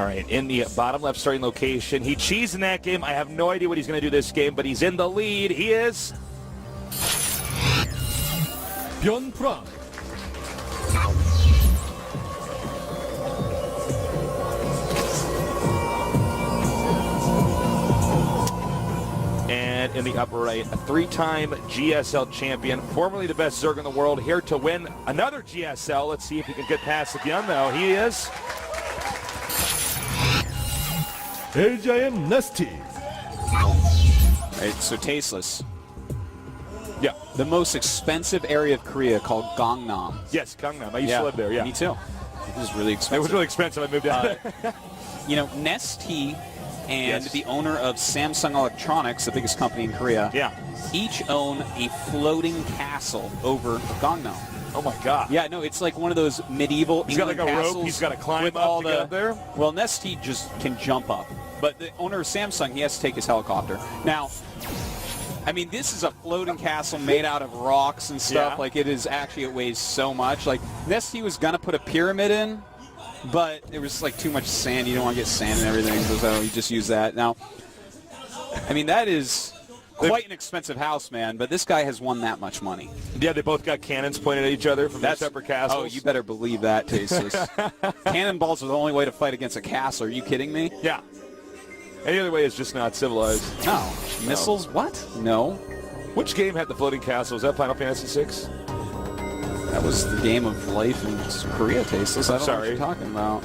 All right, in the bottom left starting location. He cheesed in that game. I have no idea what he's going to do this game, but he's in the lead. He is 변프라. And in the upper right, a three-time GSL champion, formerly the best Zerg in the world, here to win another GSL. Let's see if he can get past the Byun, though. He is LGIM Nesty. Right, so Tasteless. Yeah. The most expensive area of Korea called Gangnam. Yes, Gangnam. I used to live there, yeah. Me too. It was really expensive. It was really expensive. I moved out there. You know, Nesty and Yes. the owner of Samsung Electronics, the biggest company in Korea, Yeah. each own a floating castle over Gangnam. Oh, my God. Yeah, no, it's like one of those medieval He's got like England a rope. castles He's got to climb with up all to get up there. Well, Nesty just can jump up. But the owner of Samsung, he has to take his helicopter. Now, I mean, this is a floating castle made out of rocks and stuff. Yeah. Like, it weighs so much. Like, Nesty was going to put a pyramid in, but it was, like, too much sand. You don't want to get sand and everything, so you just use that. Now, I mean, that is quite an expensive house, man, but this guy has won that much money. Yeah, they both got cannons pointed at each other from their separate castles. Oh, you better believe that, Tasteless. Cannonballs are the only way to fight against a castle. Are you kidding me? Yeah. Any other way is just not civilized. No. Missiles? What? No. Which game had the floating castle? Was that Final Fantasy VI? That was the game of life in Korea, Tasteless. I don't know what Sorry. you're talking about.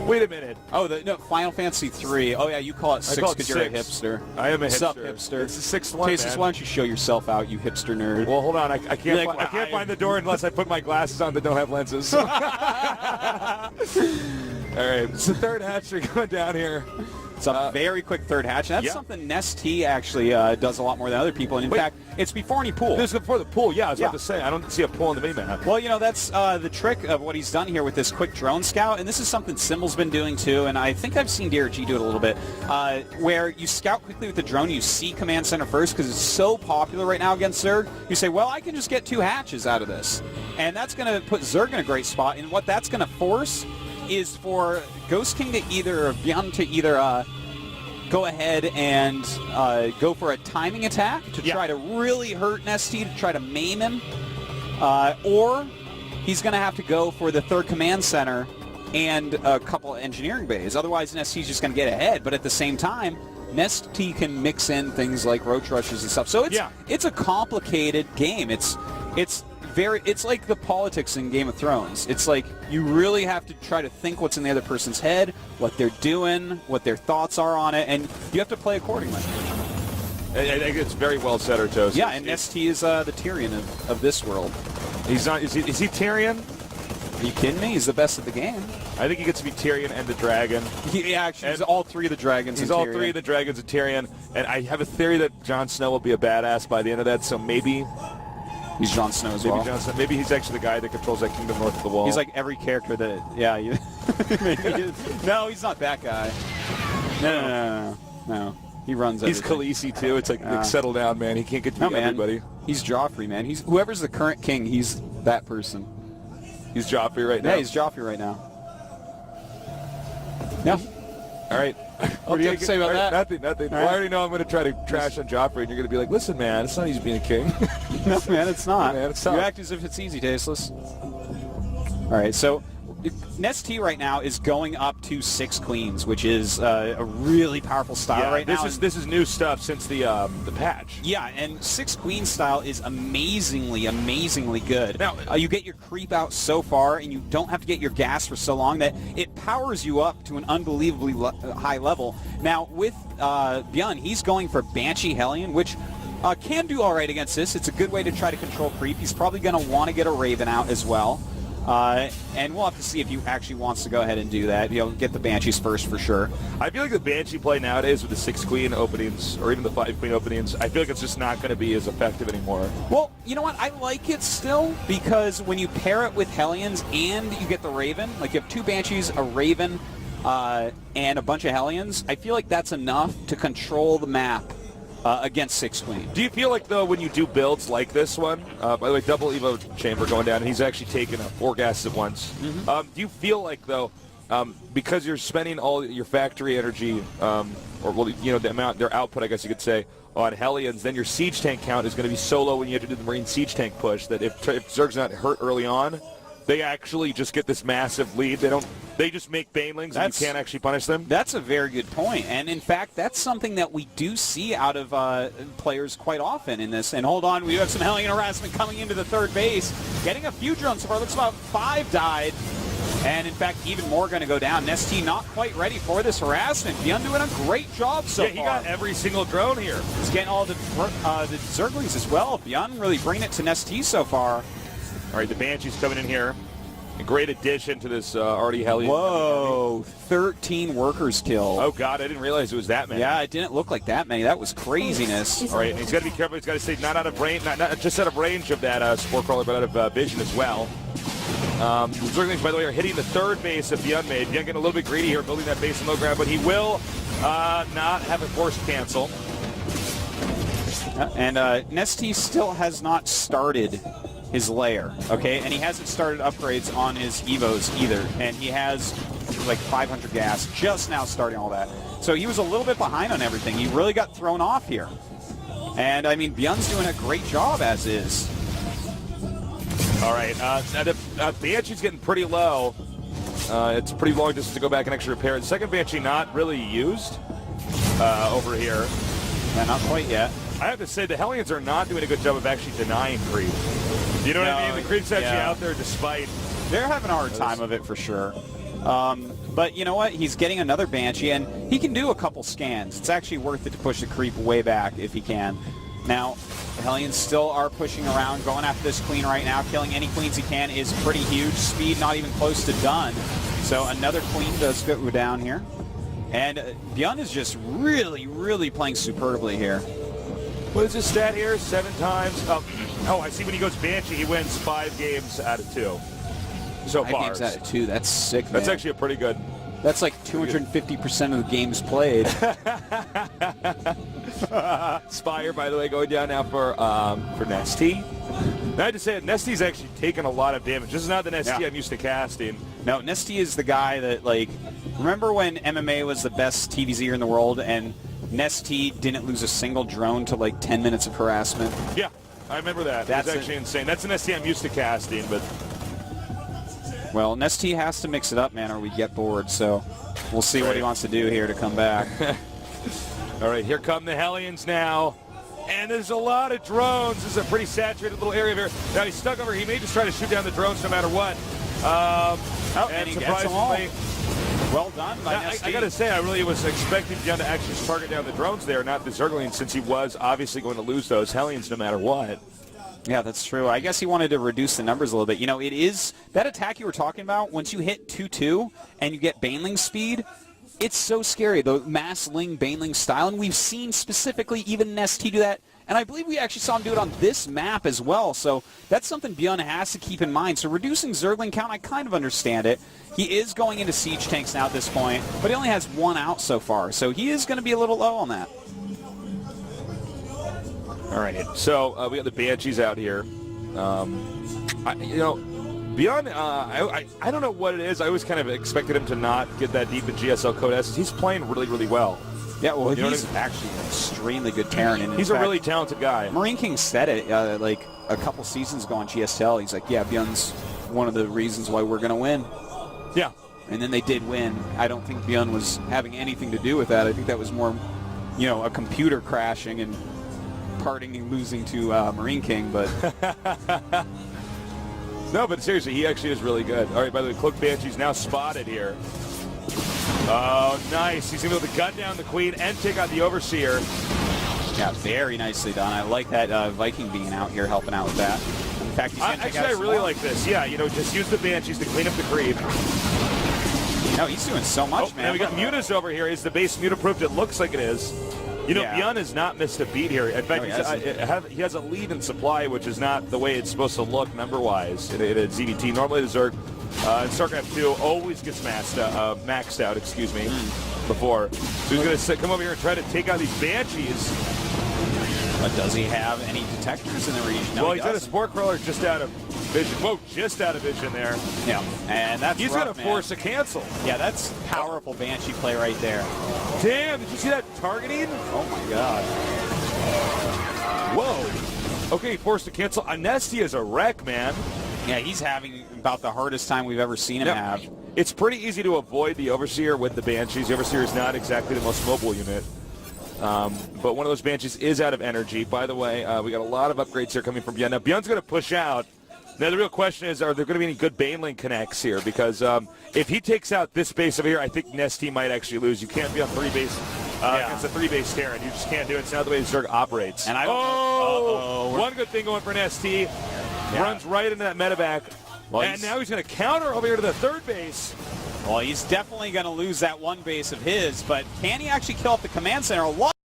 Wait a minute. Oh, no, Final Fantasy 3. Oh, yeah, you call it 6 call it because you're a 6. hipster. I am a hipster. Sup, hipster? It's the sixth one, Tasteless, man. why don't you show yourself out, you hipster nerd? Well, hold on. I can't, Like, I can't find the door unless I put my glasses on that don't have lenses. All right. It's the third hatchery going down here. It's a very quick third hatch. And that's yeah. something Nesty actually does a lot more than other people. And in fact, it's before any pool. This is before the pool. Yeah, I was Yeah. about to say. I don't see a pool on the mini-map. Well, you know, that's the trick of what he's done here with this quick drone scout, and this is something Symbol's been doing too, and I think I've seen DRG do it a little bit, where you scout quickly with the drone, you see command center first, because it's so popular right now against Zerg. You say, well, I can just get 2 hatches out of this, and that's going to put Zerg in a great spot, and what that's going to force is for Ghost King to either, Byun to either go ahead and go for a timing attack to try to really hurt Nesty, to try to maim him, or he's going to have to go for the third command center and a couple of engineering bays. Otherwise, Nesty's just going to get ahead. But at the same time, Nesty can mix in things like roach rushes and stuff. So it's a complicated game. It's like the politics in Game of Thrones. It's like you really have to try to think what's in the other person's head, what they're doing, what their thoughts are on it, and you have to play accordingly. I think it's very well said, Artos. Yeah, and Nesty is the Tyrion of this world. He's not. Is he Tyrion? Are you kidding me? He's the best of the game. I think he gets to be Tyrion and the dragon. Yeah, actually, he's all 3 of the dragons. He's all 3 of the dragons and Tyrion. And I have a theory that Jon Snow will be a badass by the end of that. So maybe he's Jon Snow as well. Maybe he's actually the guy that controls that kingdom north of the wall. He's like every character that. Yeah. No, he's not that guy. No. He runs everything. He's Khaleesi too. It's like settle down, man. He can't get to be everybody. He's Joffrey, man. He's whoever's the current king. He's that person. He's Joffrey right now. Yeah, he's Joffrey right now. Yeah. All right. What do you have to say about that? Nothing. Well, I already know I'm going to try to trash on Joffrey, and you're going to be like, listen, man, it's not easy being a king. No, man, it's not. Man, it's you tough. act as if it's easy, Tasteless. All right, so Nesty right now is going up to 6 queens, which is a really powerful style right now. This is new stuff since the patch. Yeah, and 6 queen style is amazingly good. Now, you get your creep out so far, and you don't have to get your gas for so long that it powers you up to an unbelievably high level. Now, with Byun, he's going for Banshee Hellion, which can do all right against this. It's a good way to try to control creep. He's probably going to want to get a Raven out as well. And we'll have to see if he actually wants to go ahead and do that. Get the Banshees first for sure. I feel like the Banshee play nowadays with the 6 queen openings, or even the 5 queen openings, I feel like it's just not going to be as effective anymore. Well, you know what? I like it still, because when you pair it with Hellions and you get the Raven, like you have 2 Banshees, a Raven, and a bunch of Hellions, I feel like that's enough to control the map against 6 queen. Do you feel like, though, when you do builds like this one, by the way, double Evo chamber going down, and he's actually taken 4 gases at once. Do you feel like, though, because you're spending all your factory energy, or well, you know, the amount, their output, I guess you could say, on Hellions, then your siege tank count is going to be so low when you have to do the Marine siege tank push that if Zerg's not hurt early on, they actually just get this massive lead. They just make banelings and you can't actually punish them. That's a very good point. And in fact, that's something that we do see out of players quite often in this. And hold on, we have some Hellion harassment coming into the third base. Getting a few drones so far. Looks about 5 died. And in fact, even more going to go down. Nesty not quite ready for this harassment. Beyond doing a great job so far. Yeah, he got every single drone here. He's getting all the Zerglings as well. Beyond really bringing it to Nesty so far. All right, the Banshee's coming in here. A great addition to this already Hellion. Whoa, 13 workers killed. Oh, God, I didn't realize it was that many. Yeah, it didn't look like that many. That was craziness. All right, and he's got to be careful. He's got to stay not out of range, not just out of range of that Spore Crawler, but out of vision as well. The Zerglings, by the way, are hitting the third base of the Unmade. Young getting a little bit greedy here, building that base in low ground, but he will not have it forced cancel. And Nesty still has not started his lair, okay? And he hasn't started upgrades on his Evos either. And he has like 500 gas, just now starting all that. So he was a little bit behind on everything. He really got thrown off here. And, I mean, Bjorn's doing a great job as is. All right, the Banshee's getting pretty low. It's pretty long distance to go back and actually repair it. Second Banshee not really used over here. Yeah, not quite yet. I have to say, the Hellions are not doing a good job of actually denying creep. You know what I mean? The creep's actually out there despite... They're having a hard time of it for sure. But you know what? He's getting another Banshee, and he can do a couple scans. It's actually worth it to push the creep way back if he can. Now, the Hellions still are pushing around, going after this queen right now. Killing any queens he can is pretty huge. Speed not even close to done. So another queen does go down here. And Bjorn is just really, really playing superbly here. What is his stat here? 7 times. Oh, I see when he goes Banshee, he wins 5 games out of 2 so far. 5 games out of 2. That's sick, man. That's actually a pretty good... That's like 250% of the games played. Spire, by the way, going down now for Nesty. I have to say, Nesty's actually taken a lot of damage. This is not the Nesty I'm used to casting. No, Nesty is the guy that, like, remember when MMA was the best TVZer in the world and Nesty didn't lose a single drone to like 10 minutes of harassment? Yeah, I remember that. That's actually insane. That's the Nesty I'm used to casting, but... Well, Nesty has to mix it up, man, or we get bored, so we'll see what he wants to do here to come back. All right, here come the Hellions now. And there's a lot of drones. This is a pretty saturated little area here. Now he's stuck over. He may just try to shoot down the drones no matter what. And he gets them all. Well done by Nesty. I got to say, I really was expecting Bjorn to actually target down the drones there, not the Zerglings, since he was obviously going to lose those Hellions no matter what. Yeah, that's true. I guess he wanted to reduce the numbers a little bit. You know, it is that attack you were talking about, once you hit 2-2 and you get Baneling speed, it's so scary, the mass Ling Baneling style, and we've seen specifically even Nesty do that, and I believe we actually saw him do it on this map as well, so that's something Bjorn has to keep in mind. So reducing Zergling count, I kind of understand it. He is going into siege tanks now at this point, but he only has 1 out so far, so he is going to be a little low on that. All right, so we got the Banshees out here. Bjorn, I don't know what it is. I always kind of expected him to not get that deep in GSL Code S's. He's playing really, really well. Yeah, well, he's actually an extremely good Terran. And he's a really talented guy. Marine King said it like a couple seasons ago on GSL. He's like, yeah, Bjorn's one of the reasons why we're going to win. Yeah. And then they did win. I don't think Bjorn was having anything to do with that. I think that was more, you know, a computer crashing and parting and losing to Marine King, but... No, but seriously, he actually is really good. All right, by the way, Cloak Banshee's now spotted here. Oh, nice. He's going to be able to gun down the Queen and take out the Overseer. Yeah, very nicely done. I like that Viking being out here helping out with that. In fact, he's going to take out I really like this. Yeah, you know, just use the Banshees to clean up the creep. No, he's doing so much, man. And we got Mutas over here. Is the base Muta-proofed? It looks like it is. You know, Bjorn has not missed a beat here. In fact, he has a lead in supply, which is not the way it's supposed to look number-wise in a ZVT. Normally, the Zerg in StarCraft 2 always gets maxed out, before. So he's going to come over here and try to take out these Banshees. But does he have any detectors in the region? No, Well, he he's got a doesn't. Spore Crawler just out of vision. Whoa, just out of vision there. Yeah, and that's He's rough, going to man. force a cancel. Yeah, that's powerful Banshee play right there. Damn, did you see that targeting? Oh my god. Whoa. Okay, forced to cancel. Nesty is a wreck, man. Yeah, he's having about the hardest time we've ever seen him Yeah. have. It's pretty easy to avoid the Overseer with the Banshees. The Overseer is not exactly the most mobile unit. But one of those Banshees is out of energy. By the way, we got a lot of upgrades here coming from Bjorn. Now, Bjorn's going to push out. Now, the real question is, are there going to be any good Baneling connects here? Because if he takes out this base over here, I think Nesty might actually lose. You can't be on 3 base against a 3-base Terran. You just can't do it. It's not the way Zerg operates. And I don't know. One good thing going for Nesty. Runs right into that medevac. Well, and now he's going to counter over here to the 3rd base. Well, he's definitely going to lose that 1 base of his, but can he actually kill off the command center? A lot